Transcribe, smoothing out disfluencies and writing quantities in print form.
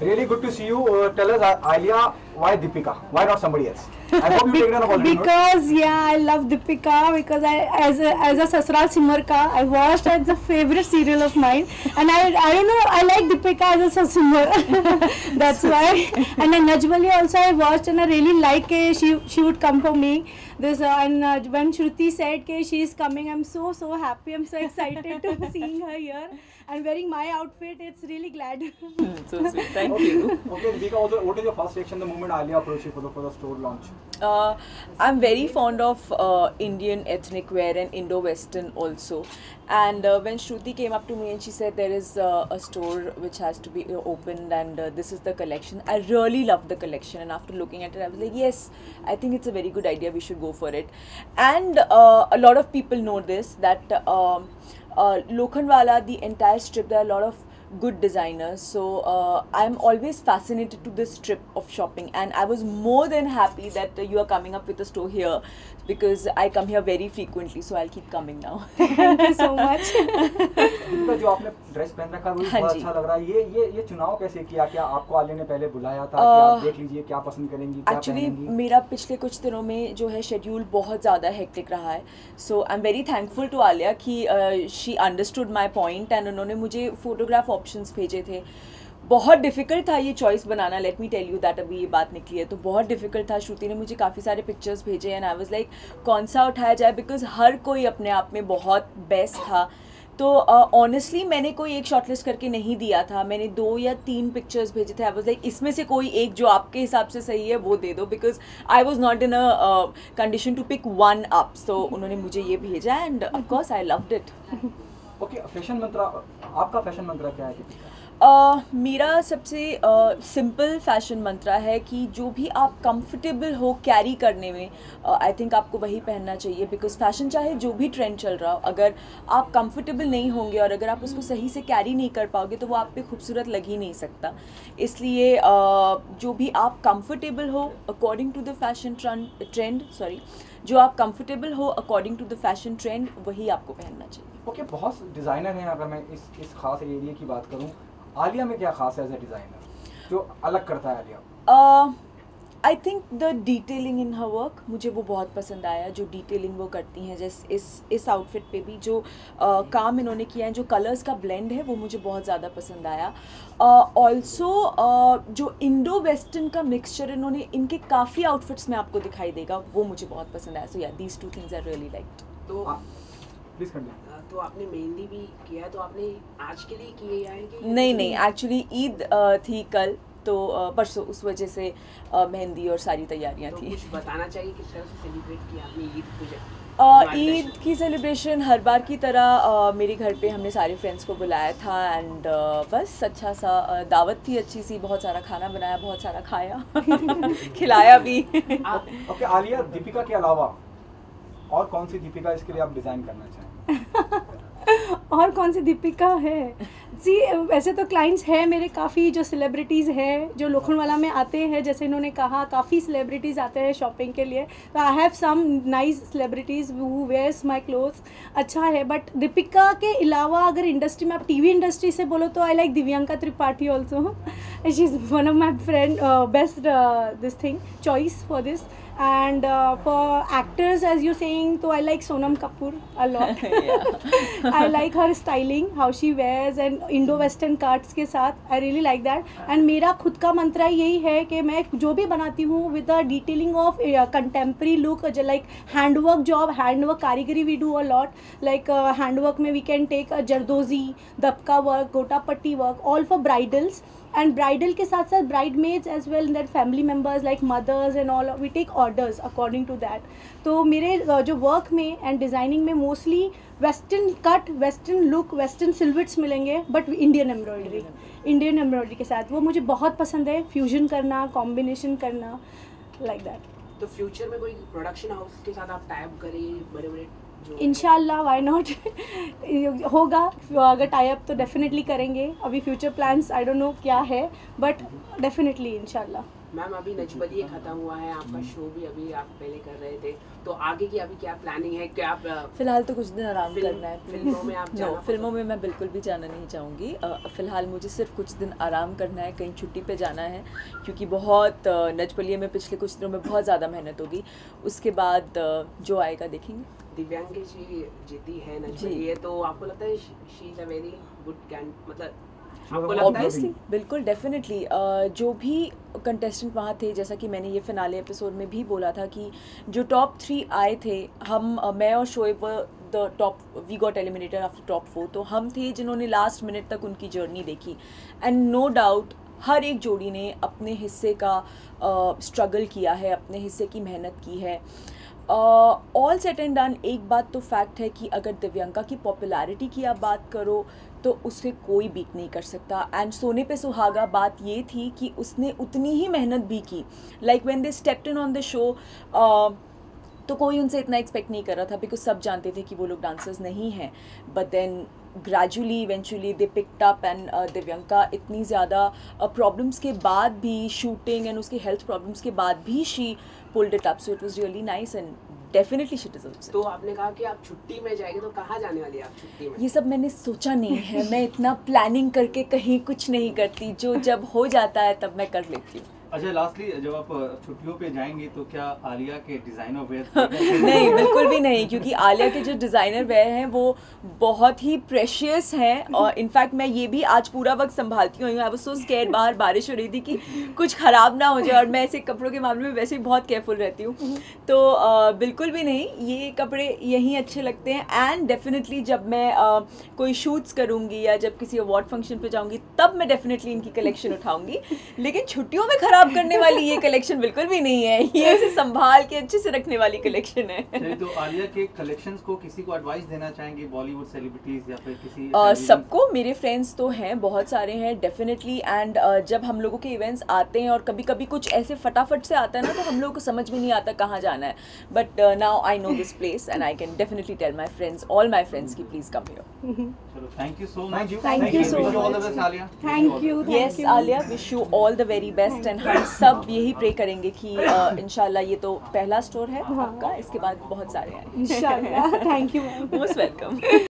Really good to see you. Tell us, Alia, why Deepika? Why not somebody else? I hope you take it on a positive note. Because yeah, I love Deepika because as a Sasral Simar ka, I watched as a favorite serial of mine, and I don't know, I like Deepika as a Simar. That's why. And then Najmali also I watched and I really like she would come for me. This and when Shruti said that she is coming, I'm so happy. I'm so excited to seeing her here and wearing my outfit. It's really glad. So sweet. Thank you. Okay, Deepika, also, what is your first reaction the moment Alia approached you for the store launch? I'm very fond of Indian ethnic wear and Indo-Western also. And when Shruti came up to me and she said there is a store which has to be opened and this is the collection, I really loved the collection. And after looking at it, I was like, yes, I think it's a very good idea. We should go for it. And a lot of people know this, that Lokhandwala, the entire strip, there are a lot of good designers, so I'm always fascinated to this strip of shopping, and I was more than happy that you are coming up with a store here because I come here very frequently, so I'll keep coming now. Thank you so much. Deepika, जो आपने dress पहन रखा है वो बहुत अच्छा लग रहा है। ये चुनाव कैसे किया? क्या आपको आलिया ने पहले बुलाया था कि आप देख लीजिए क्या पसंद करेंगी, क्या एक्चुअली पहनेंगी? मेरा पिछले कुछ दिनों में जो है शेड्यूल बहुत ज़्यादा हेक्टिक रहा है, so I am very thankful to Alia कि she understood my point and उन्होंने मुझे फोटोग्राफ ऑप्शंस भेजे थे। बहुत डिफ़िकल्ट था ये चॉइस बनाना, let me tell you that, अभी ये बात निकली है तो बहुत डिफ़िकल्ट था। श्रुति ने मुझे काफ़ी सारे पिक्चर्स भेजे एंड आई वाज लाइक कौन सा उठाया जाए, बिकॉज हर कोई अपने आप में बहुत बेस्ट था। तो ऑनेस्टली मैंने कोई एक शॉर्टलिस्ट करके नहीं दिया था, मैंने 2 या 3 पिक्चर्स भेजे थे। आई वाज लाइक इसमें से कोई एक जो आपके हिसाब से सही है वो दे दो, because I was not in a condition to pick one up, so उन्होंने मुझे ये भेजा and of course I loved it. Okay, fashion mantra, आपका फैशन मंत्रा क्या है? मेरा सबसे सिंपल फैशन मंत्रा है कि जो भी आप कंफर्टेबल हो कैरी करने में, आई थिंक आपको वही पहनना चाहिए, बिकॉज फैशन चाहे जो भी ट्रेंड चल रहा हो, अगर आप कंफर्टेबल नहीं होंगे और अगर आप उसको सही से कैरी नहीं कर पाओगे तो वो आप पे खूबसूरत लग ही नहीं सकता। इसलिए जो भी आप कंफर्टेबल हो according to the fashion trend, जो आप कंफर्टेबल हो according to the fashion trend वही आपको पहनना चाहिए। ओके, बहुत डिज़ाइनर हैं। अगर मैं इस खास एरिया की बात करूं, आलिया में क्या खास है एज ए डिज़ाइनर जो अलग करता है Alia? I think the detailing in her work, मुझे वो बहुत पसंद आया, जो डिटेलिंग वो करती हैं। जैसे इस आउटफिट पे भी जो काम इन्होंने किया है, जो कलर्स का ब्लेंड है वो मुझे बहुत ज़्यादा पसंद आया। ऑल्सो जो इंडो वेस्टर्न का मिक्सचर इन्होंने इनके काफ़ी आउटफिट्स में आपको दिखाई देगा, वो मुझे बहुत पसंद आया। सो या these 2 things I really liked. तो प्लीज कंटिन्यू। तो आपने मेहंदी भी किया, तो आपने आज के लिए किए या कि नहीं, एक्चुअली ईद थी कल, तो परसों, उस वजह से मेहंदी और सारी तैयारियां तो थी। कुछ बताना चाहिए किस तरह से सेलिब्रेट किया आपने ईद को? ईद की सेलिब्रेशन हर बार की तरह मेरे घर पे हमने सारे फ्रेंड्स को बुलाया था एंड बस अच्छा सा दावत थी, अच्छी सी, बहुत सारा खाना बनाया, बहुत सारा खाया खिलाया भी। ओके, आलिया, दीपिका के अलावा और कौन सी दीपिका इसके लिए आप डिज़ाइन करना चाहें? और कौन सी दीपिका है जी? वैसे तो क्लाइंट्स हैं मेरे काफ़ी, जो सेलिब्रिटीज़ हैं जो लोखंडवाला में आते हैं, जैसे इन्होंने कहा काफ़ी सेलिब्रिटीज़ आते हैं शॉपिंग के लिए, तो I have some nice celebrities who wears my clothes. अच्छा है, बट दीपिका के अलावा अगर इंडस्ट्री में आप टीवी इंडस्ट्री से बोलो तो I like Divyanka Tripathi also. She is one of my friend best this thing choice for this. And for actors, as you're saying, so I like Sonam Kapoor a lot. I like her styling, how she wears and Indo-Western cuts के साथ I really like that. And मेरा खुद का मंत्रा यही है कि मैं जो भी बनाती हूँ with the detailing of contemporary look, like handwork job, handwork कारीगरी we do a lot. Like handwork में we can take a zardozi, दबका work, गोटा पट्टी work, all for bridals. And bridal के साथ साथ bride maids as well that family members like mothers and all, we take orders according to that. तो मेरे जो work में एंड डिज़ाइनिंग में mostly western cut, western look, western silhouettes मिलेंगे, but Indian embroidery के साथ वो मुझे बहुत पसंद है, फ्यूजन करना, कॉम्बिनेशन करना, लाइक दैट। तो फ्यूचर में कोई प्रोडक्शन हाउस के साथ आप टाई अप करें, बड़े इंशाल्लाह, व्हाई नॉट होगा, अगर टाई अप तो डेफिनेटली करेंगे। अभी future plans I don't know क्या है, बट डेफिनेटली इंशाल्लाह। मैम अभी नचबलिए खत्म हुआ है, आपका शो भी अभी आप पहले कर रहे थे, तो आगे की अभी क्या प्लानिंग है? क्या आप फिलहाल तो कुछ दिन आराम करना है। फिल्मों में आप जाना फिल्मों में मैं बिल्कुल भी जाना नहीं चाहूँगी। फ़िलहाल मुझे सिर्फ कुछ दिन आराम करना है, कहीं छुट्टी पे जाना है, क्योंकि बहुत नचबलिए में पिछले कुछ दिनों में बहुत ज़्यादा मेहनत होगी। उसके बाद जो आएगा देखेंगे। दिव्यांगी जी जीती है नचबलिए, तो आपको लगता है she is a very good मतलब आपको लगता ऑब्वियसली बिल्कुल डेफिनेटली जो भी कंटेस्टेंट वहाँ थे, जैसा कि मैंने ये फिनाले एपिसोड में भी बोला था कि जो टॉप 3 आए थे, हम मैं और Shoaib the top, we got eliminated after top 4, तो हम थे जिन्होंने लास्ट मिनट तक उनकी जर्नी देखी। एंड नो डाउट हर एक जोड़ी ने अपने हिस्से का स्ट्रगल किया है, अपने हिस्से की मेहनत की है। ऑल सेट एंड डन, एक बात तो फैक्ट है कि अगर दिव्यांका की पॉपुलैरिटी की आप बात करो तो उससे कोई बीट नहीं कर सकता। एंड सोने पे सुहागा बात ये थी कि उसने उतनी ही मेहनत भी की। Like when they stepped in on the show, तो कोई उनसे इतना एक्सपेक्ट नहीं कर रहा था, बिकॉज सब जानते थे कि वो लोग डांसर्स नहीं हैं। But then gradually eventually they picked up, and Divyanka इतनी ज़्यादा प्रॉब्लम्स के बाद भी, शूटिंग एंड उसके हेल्थ प्रॉब्लम्स के बाद भी she pulled it up, so it was really nice and definitely she deserves it. तो आपने कहा कि आप छुट्टी में जाएंगे, तो कहाँ जाने वाली है आप छुट्टी में? ये सब मैंने सोचा नहीं है, मैं इतना प्लानिंग करके कहीं कुछ नहीं करती, जो जब हो जाता है तब मैं कर लेती हूँ। अच्छा, लास्टली जब आप छुट्टियों पे जाएंगी तो क्या आलिया के डिज़ाइनर वेयर नहीं, बिल्कुल भी नहीं, क्योंकि आलिया के जो डिज़ाइनर वेयर हैं वो बहुत ही प्रेशियस हैं। और इनफैक्ट मैं ये भी आज पूरा वक्त संभालती हूँ। आई वाज सो स्कैर्ड, बाहर बारिश हो रही थी कि कुछ ख़राब ना हो जाए, और मैं ऐसे कपड़ों के मामले में वैसे ही बहुत केयरफुल रहती हूँ। तो बिल्कुल भी नहीं, ये कपड़े यहीं अच्छे लगते हैं। एंड डेफिनेटली जब मैं कोई शूट्स करूँगी या जब किसी अवार्ड फंक्शन पे जाऊँगी, तब मैं डेफिनेटली इनकी कलेक्शन उठाऊँगी। लेकिन छुट्टियों में खराब करने वाली ये कलेक्शन बिल्कुल भी नहीं है, ये ऐसे संभाल के अच्छे से रखने वाली कलेक्शन है। चलिए, तो आलिया के कलेक्शंस को किसी को एडवाइस देना चाहेंगे, बॉलीवुड सेलिब्रिटीज या फिर किसी सबको? मेरे फ्रेंड्स तो हैं, बहुत सारे हैं डेफिनेटली। एंड जब हम लोगों के इवेंट्स आते हैं और कभी कभी कुछ ऐसे फटाफट से आता है ना, तो हम लोगों को समझ में नहीं आता कहाँ जाना है। But now I know this place and I can definitely tell my friends, all my friends की प्लीज कम हियर। चलो, thank you so much. Thank you so all the much. Best Alia. Thank you. Yes Alia, wish you all the very best. And हम सब यही pray करेंगे कि इंशाल्लाह ये तो पहला स्टोर है आपका, इसके बाद बहुत सारे हैं। इंशाल्लाह। Thank you ma'am. Most welcome.